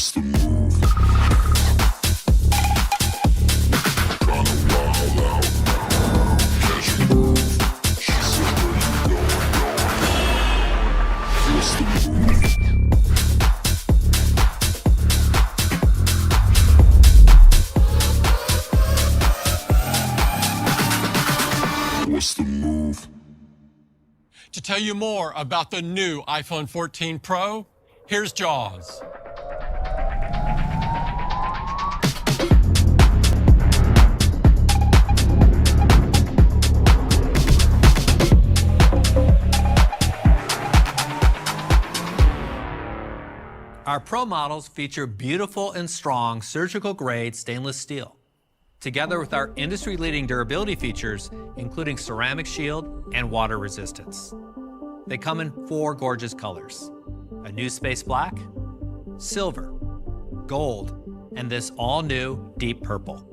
What's the move? Tryna wild out. Catch a move. She said, where you going? What's the move? What's the move? To tell you more about the new iPhone 14 Pro, here's Jaws. Our Pro models feature beautiful and strong surgical-grade stainless steel, together with our industry-leading durability features, including ceramic shield and water resistance. They come in 4 gorgeous colors: a new space black, silver, gold, and this all-new deep purple.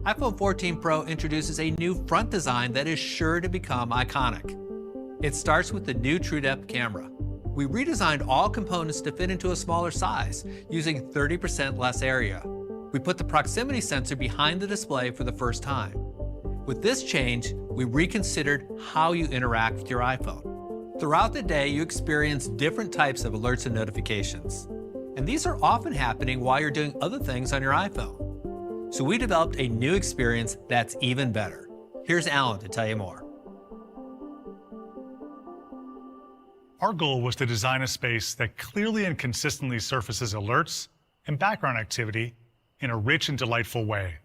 iPhone 14 Pro introduces a new front design that is sure to become iconic. It starts with the new TrueDepth camera. We redesigned all components to fit into a smaller size, using 30% less area. We put the proximity sensor behind the display for the first time. With this change, we reconsidered how you interact with your iPhone. Throughout the day, you experience different types of alerts and notifications. And these are often happening while you're doing other things on your iPhone. So we developed a new experience that's even better. Here's Alan to tell you more. Our goal was to design a space that clearly and consistently surfaces alerts and background activity in a rich and delightful way.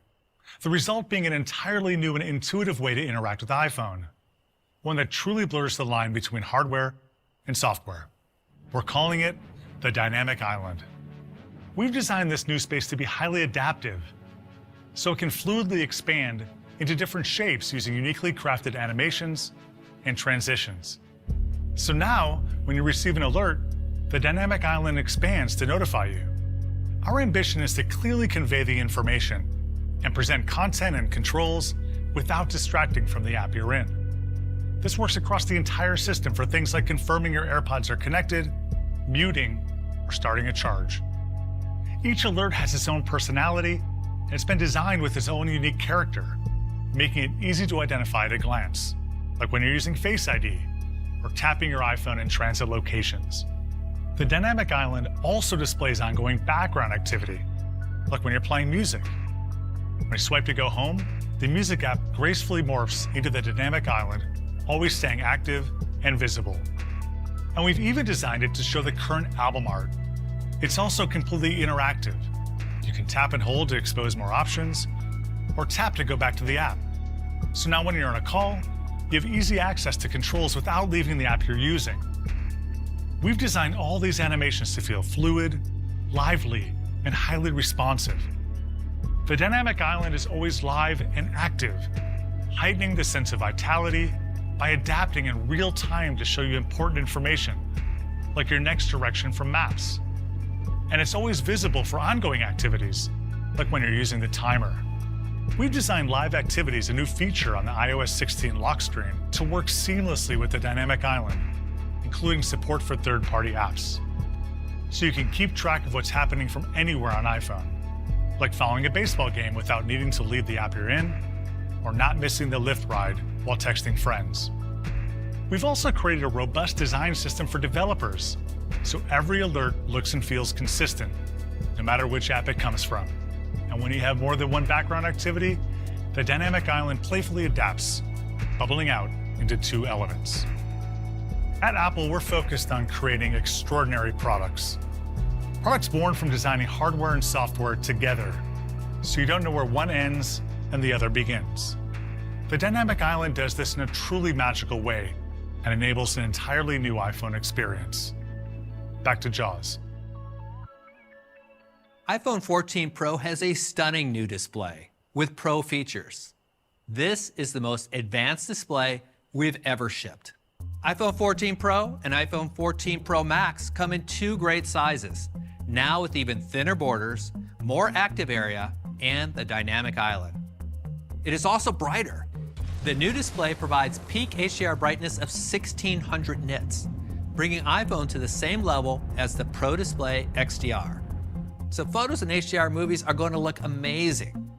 The result being an entirely new and intuitive way to interact with the iPhone, one that truly blurs the line between hardware and software. We're calling it the Dynamic Island. We've designed this new space to be highly adaptive, so it can fluidly expand into different shapes using uniquely crafted animations and transitions. So now, when you receive an alert, the Dynamic Island expands to notify you. Our ambition is to clearly convey the information and present content and controls without distracting from the app you're in. This works across the entire system for things like confirming your AirPods are connected, muting, or starting a charge. Each alert has its own personality, and it's been designed with its own unique character, making it easy to identify at a glance, like when you're using Face ID or tapping your iPhone in transit locations. The Dynamic Island also displays ongoing background activity, like when you're playing music. When you swipe to go home, the music app gracefully morphs into the Dynamic Island, always staying active and visible. And we've even designed it to show the current album art. It's also completely interactive. You can tap and hold to expose more options, or tap to go back to the app. So now when you're on a call, you have easy access to controls without leaving the app you're using. We've designed all these animations to feel fluid, lively, and highly responsive. The Dynamic Island is always live and active, heightening the sense of vitality by adapting in real time to show you important information, like your next direction from Maps. And it's always visible for ongoing activities, like when you're using the timer. We've designed Live Activities, a new feature on the iOS 16 lock screen, to work seamlessly with the Dynamic Island, including support for third-party apps. So you can keep track of what's happening from anywhere on iPhone, like following a baseball game without needing to leave the app you're in, or not missing the Lyft ride while texting friends. We've also created a robust design system for developers, so every alert looks and feels consistent, no matter which app it comes from. And when you have more than one background activity, the Dynamic Island playfully adapts, bubbling out into 2 elements. At Apple, we're focused on creating extraordinary products. Products born from designing hardware and software together, so you don't know where one ends and the other begins. The Dynamic Island does this in a truly magical way and enables an entirely new iPhone experience. Back to Jaws. iPhone 14 Pro has a stunning new display with Pro features. This is the most advanced display we've ever shipped. iPhone 14 Pro and iPhone 14 Pro Max come in 2 great sizes, now with even thinner borders, more active area, and the Dynamic Island. It is also brighter. The new display provides peak HDR brightness of 1600 nits, bringing iPhone to the same level as the Pro Display XDR. So photos in HDR movies are going to look amazing,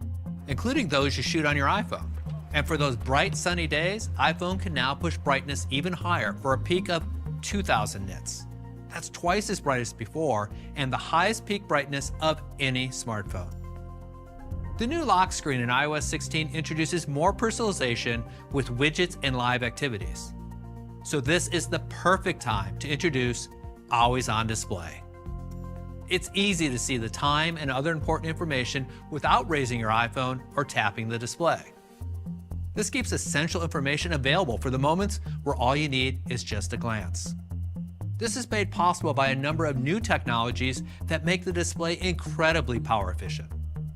including those you shoot on your iPhone. And for those bright, sunny days, iPhone can now push brightness even higher for a peak of 2,000 nits. That's twice as bright as before, and the highest peak brightness of any smartphone. The new lock screen in iOS 16 introduces more personalization with widgets and live activities. So this is the perfect time to introduce Always On Display. It's easy to see the time and other important information without raising your iPhone or tapping the display. This keeps essential information available for the moments where all you need is just a glance. This is made possible by a number of new technologies that make the display incredibly power efficient.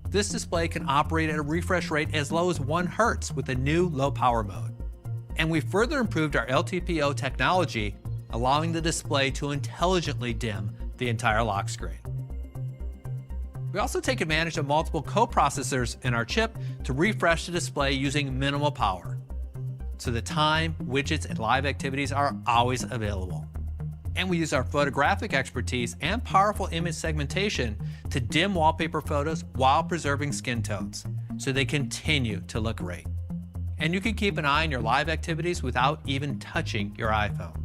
This display can operate at a refresh rate as low as 1 Hz with a new low power mode. And we further improved our LTPO technology, allowing the display to intelligently dim the entire lock screen. We also take advantage of multiple coprocessors in our chip to refresh the display using minimal power. So the time, widgets, and live activities are always available. And we use our photographic expertise and powerful image segmentation to dim wallpaper photos while preserving skin tones, so they continue to look great. And you can keep an eye on your live activities without even touching your iPhone.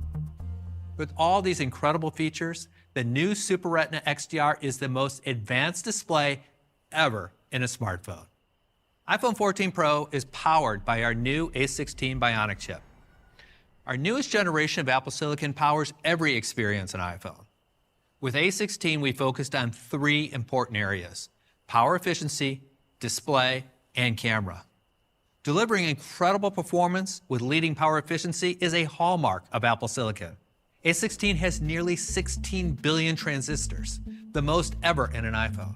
With all these incredible features, the new Super Retina XDR is the most advanced display ever in a smartphone. iPhone 14 Pro is powered by our new A16 Bionic chip. Our newest generation of Apple Silicon powers every experience on iPhone. With A16, we focused on 3 important areas: power efficiency, display, and camera. Delivering incredible performance with leading power efficiency is a hallmark of Apple Silicon. A16 has nearly 16 billion transistors, the most ever in an iPhone.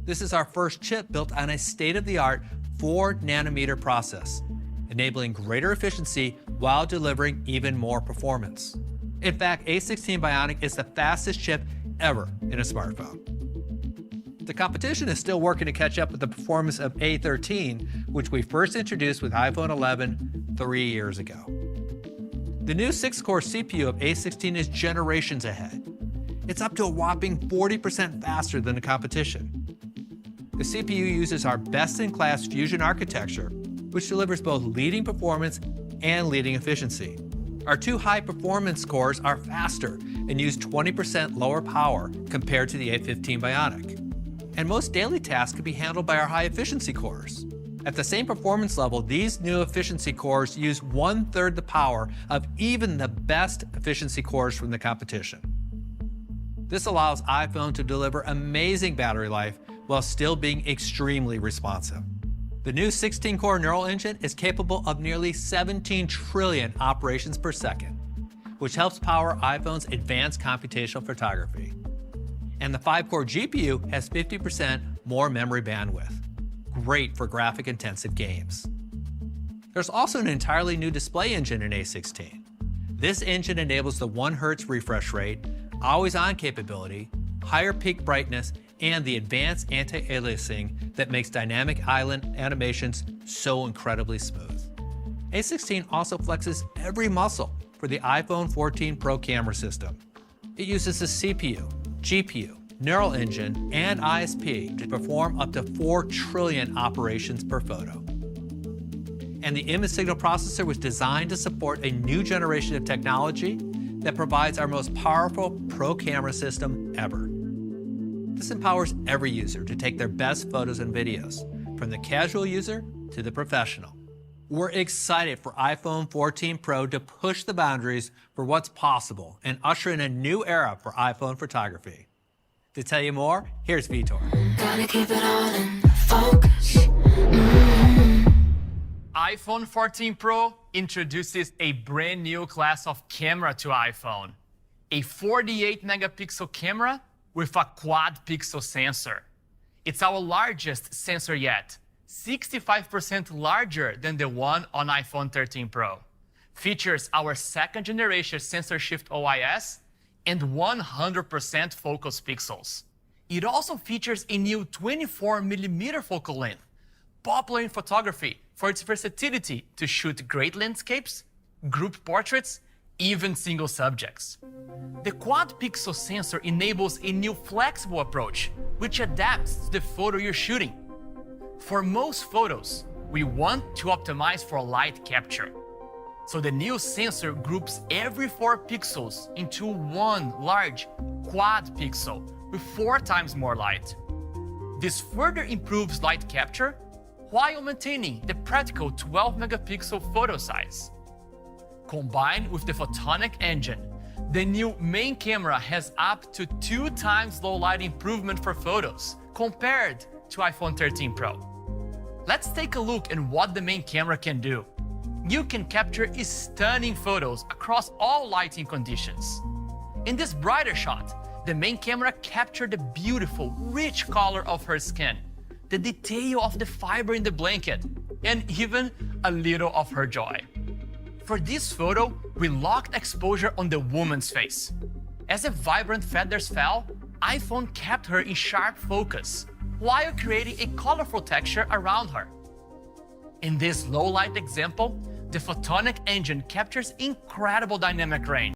This is our first chip built on a state-of-the-art 4-nanometer process, enabling greater efficiency while delivering even more performance. In fact, A16 Bionic is the fastest chip ever in a smartphone. The competition is still working to catch up with the performance of A13, which we first introduced with iPhone 11 3 years ago. The new 6-core CPU of A16 is generations ahead. It's up to a whopping 40% faster than the competition. The CPU uses our best-in-class Fusion architecture, which delivers both leading performance and leading efficiency. Our 2 high-performance cores are faster and use 20% lower power compared to the A15 Bionic. And most daily tasks can be handled by our high-efficiency cores. At the same performance level, these new efficiency cores use 1/3 the power of even the best efficiency cores from the competition. This allows iPhone to deliver amazing battery life while still being extremely responsive. The new 16-core neural engine is capable of nearly 17 trillion operations per second, which helps power iPhone's advanced computational photography. And the 5-core GPU has 50% more memory bandwidth. Great for graphic-intensive games. There's also an entirely new display engine in A16. This engine enables the 1 Hz refresh rate, always-on capability, higher peak brightness, and the advanced anti-aliasing that makes dynamic island animations so incredibly smooth. A16 also flexes every muscle for the iPhone 14 Pro camera system. It uses the CPU, GPU, neural engine, and ISP to perform up to 4 trillion operations per photo. And the image signal processor was designed to support a new generation of technology that provides our most powerful pro camera system ever. This empowers every user to take their best photos and videos, from the casual user to the professional. We're excited for iPhone 14 Pro to push the boundaries for what's possible and usher in a new era for iPhone photography. To tell you more, here's Vitor. Gotta keep it all in focus. iPhone 14 Pro introduces a brand new class of camera to iPhone. A 48 megapixel camera with a quad pixel sensor. It's our largest sensor yet, 65% larger than the one on iPhone 13 Pro. Features our 2nd generation sensor shift OIS and 100% focus pixels. It also features a new 24mm focal length, popular in photography for its versatility to shoot great landscapes, group portraits, even single subjects. The quad pixel sensor enables a new flexible approach, which adapts to the photo you're shooting. For most photos, we want to optimize for light capture. So the new sensor groups every 4 pixels into one large quad pixel with 4 times more light. This further improves light capture while maintaining the practical 12 megapixel photo size. Combined with the photonic engine, the new main camera has up to 2 times low light improvement for photos compared to iPhone 13 Pro. Let's take a look at what the main camera can do. You can capture stunning photos across all lighting conditions. In this brighter shot, the main camera captured the beautiful, rich color of her skin, the detail of the fiber in the blanket, and even a little of her joy. For this photo, we locked exposure on the woman's face. As the vibrant feathers fell, iPhone kept her in sharp focus, while creating a colorful texture around her. In this low light example, the photonic engine captures incredible dynamic range.